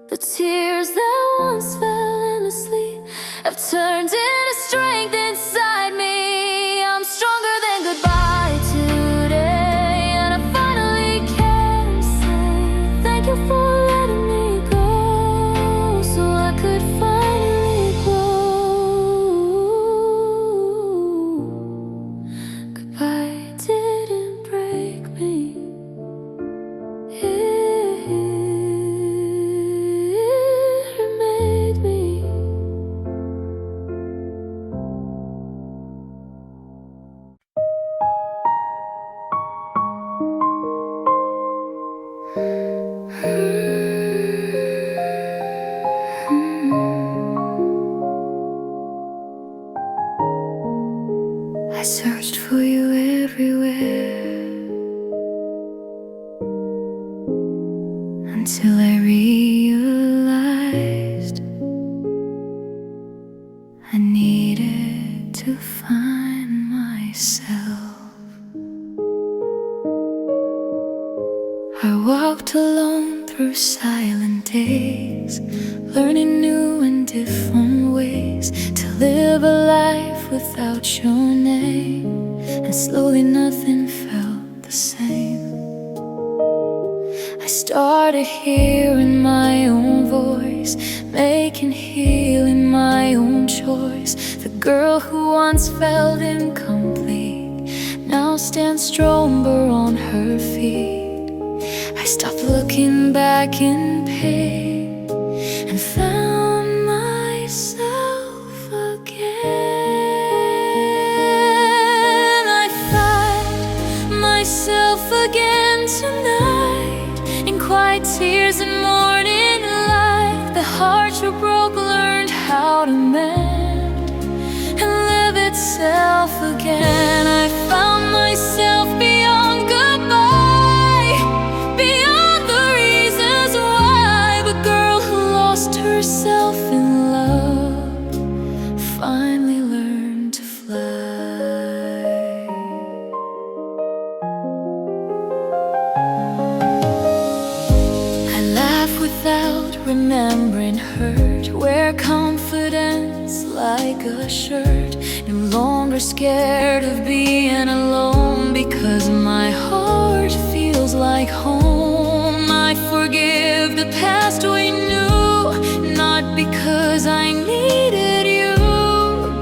The tears that once fell endlessly have turned into strength inside me. I'm stronger than goodbye today, and I finally can say thank you for letting me go, so I could finally grow. Goodbye didn't break me. I searched for you everywhere until I realized I needed to find myself. I walked alone through silent days, learning new and different ways to live a life without your name, and slowly nothing felt the same. I started hearing my own voice, making healing my own choice. The girl who once felt incomplete now stands stronger on her feet. I stopped looking back in pain and found myself again. I find myself again tonight, in quiet tears and morning light. The heart you broke learned how to mend and live itself again. I found myself beyond goodbye, beyond the reasons why. The girl who lost herself in love finally learned to fly. I laugh without remembering hurt, wear confidence like a shirt. No longer scared of being alone, because my heart feels like home. I forgive the past we knew, not because I needed you,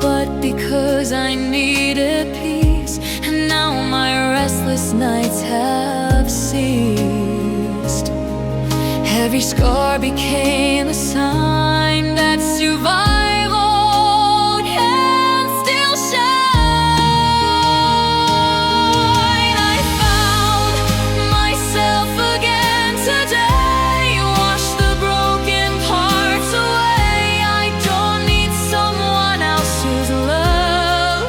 but because I needed peace. And now my restless nights have ceased. Every scar became a sign that survival can still shine. I found myself again today, wash the broken parts away. I don't need someone else's love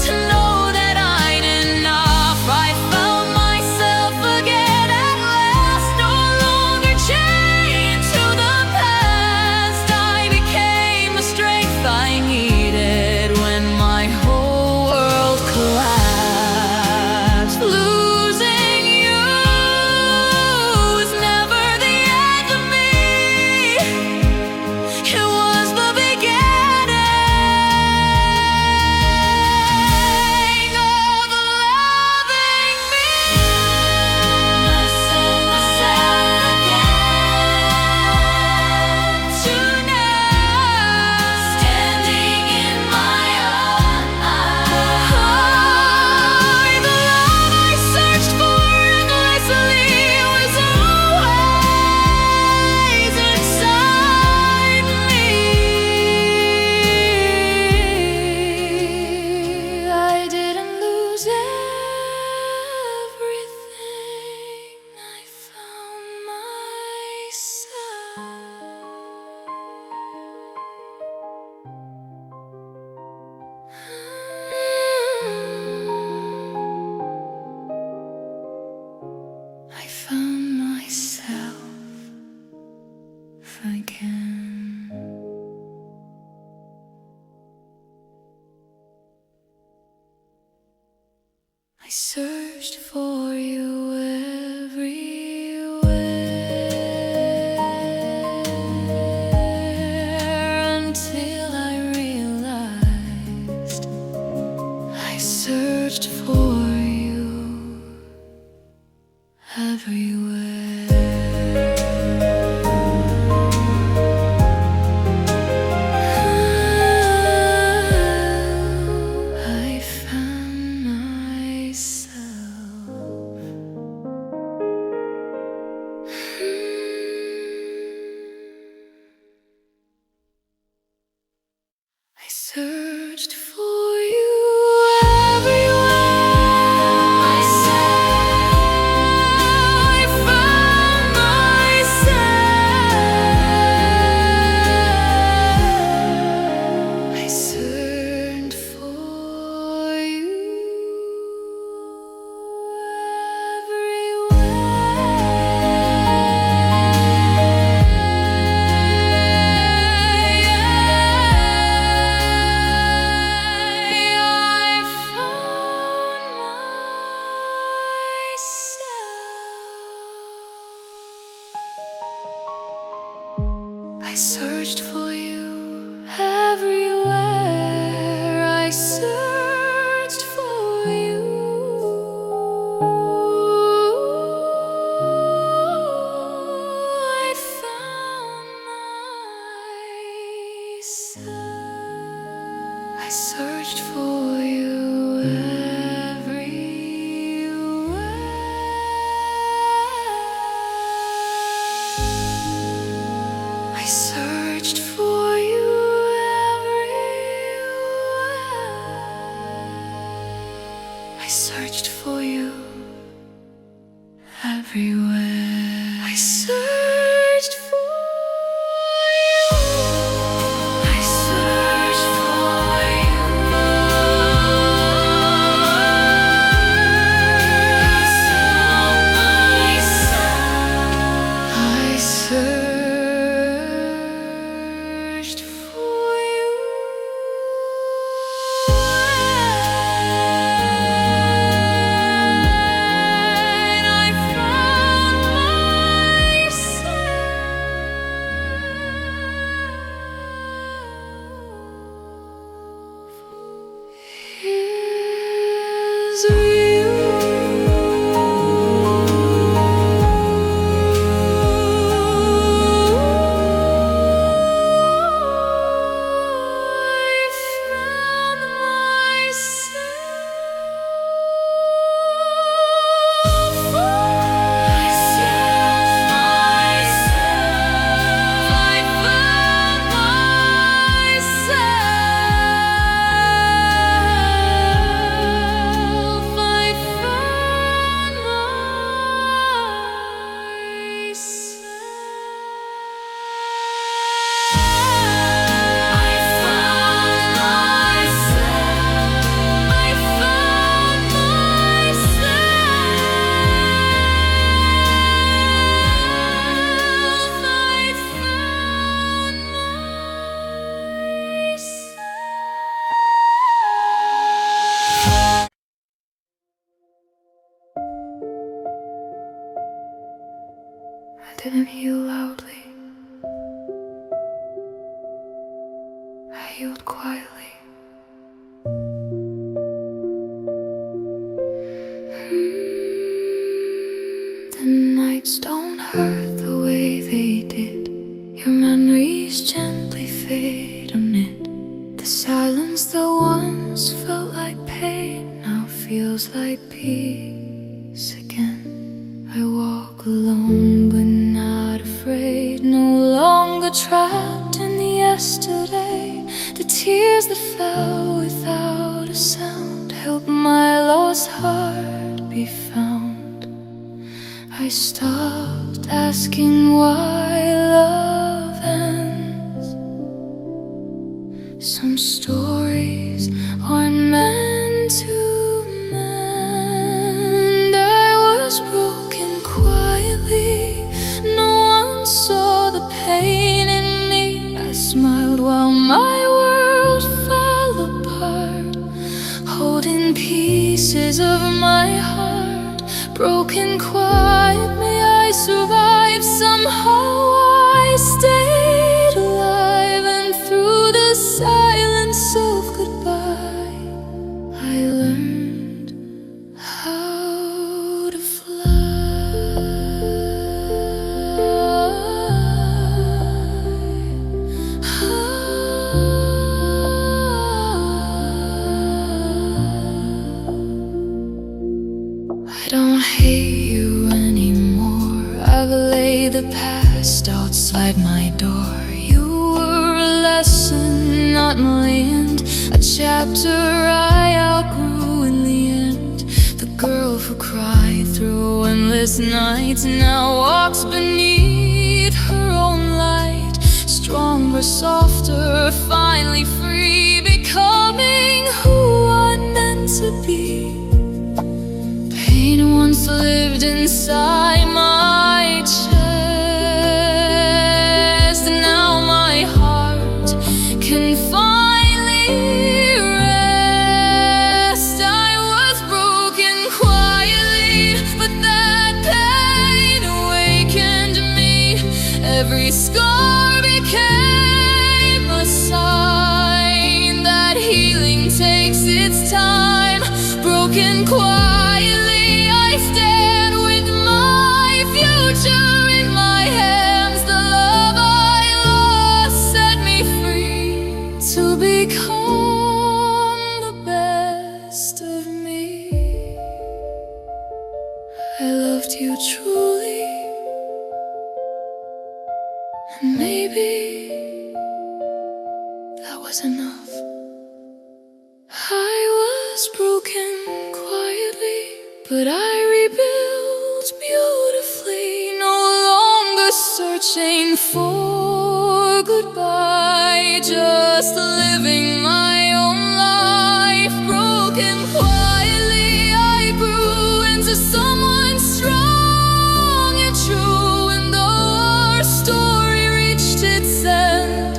to know that I'm enough. I found myself again at last, no longer chained to the past. I became the strength I needed when my whole world collapsed. Losing you was never the end of me, it was the beginning of loving me. I saw myself again tonight, standing in my own eye. The love I searched for endlessly was always inside me. I didn't lose everything, I found myself. I found myself again. I searched for you everywhere. searched for you everywhere. I searched for you. I found myself. I searched for you everywhere. I searched for you everywhere. I searched for you everywhere. I searched for you. I searched for you. I searched for you. And I found myself. Here's I didn't heal loudly. I healed quietly. The nights don't hurt the way they did. Your memories gently fade amid the silence that once felt like pain now feels like peace again. I walk alone but not afraid, no longer trapped in the yesterday. The tears that fell without a sound help my lost heart be found. I stopped asking why love ends. Some stories aren't meant to mend. I was broken quietly. No one saw the pain in me. I smiled while my world fell apart, holding pieces of my heart. Broken quietly, I survived. Somehow I stayed alive, and through the silence of goodbye, I learned how to I don't hate you anymore. I've laid the past outside my door. You were a lesson, not my end. A chapter I outgrew in the end. The girl who cried through endless nights now walks beneath her own light. Stronger, softer, finally free, becoming who I'm meant to be. Pain once lived inside my chest. Now my heart can finally rest. I was broken quietly, but that pain awakened me. Every scar became a sign that healing takes its time. Broken quietly, I stand with my future in my hands. The love I lost set me free to become the best of me. I loved you truly, and maybe that was enough. I was broken quietly, but I rebuilt beautifully. No longer searching for goodbye, just living my own life. Broken quietly, I grew into someone strong and true. And though our story reached its end,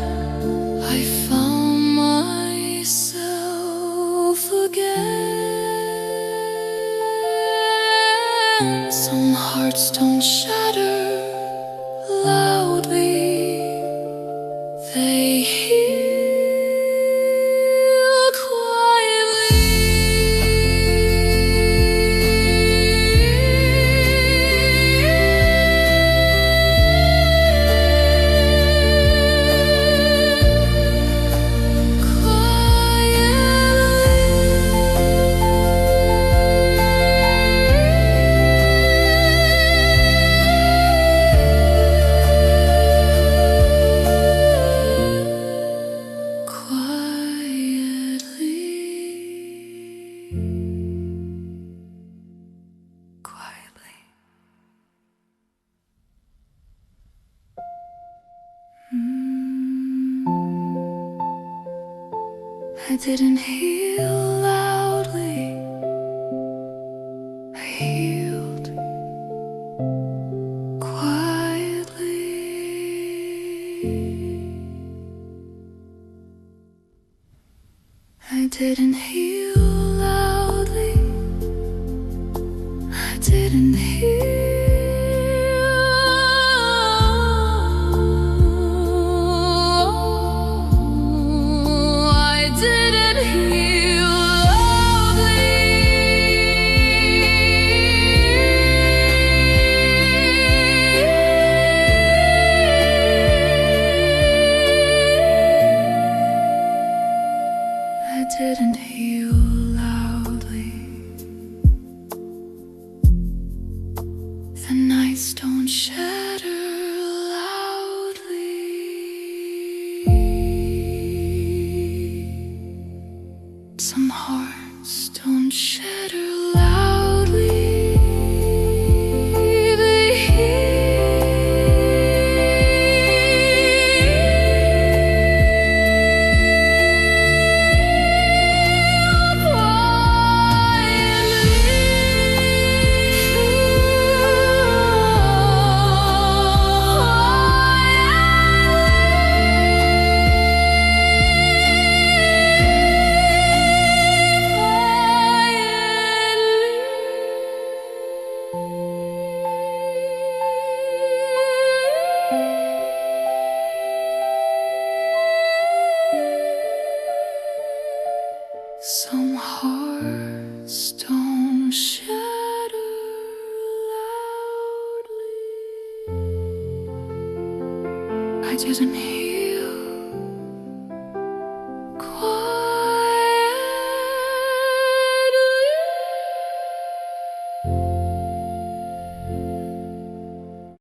I found myself again. Some hearts don't shatter loudly, they heal quietly. Quietly. I didn't heal loudly, I healed quietly. I didn't heal loudly, I didn't heal. I didn't heal loudly. I didn't heal loudly. The nights don't shatter loudly. Some hearts don't shatter loudly, they heal Some hearts don't shatter loudly. I didn't hear.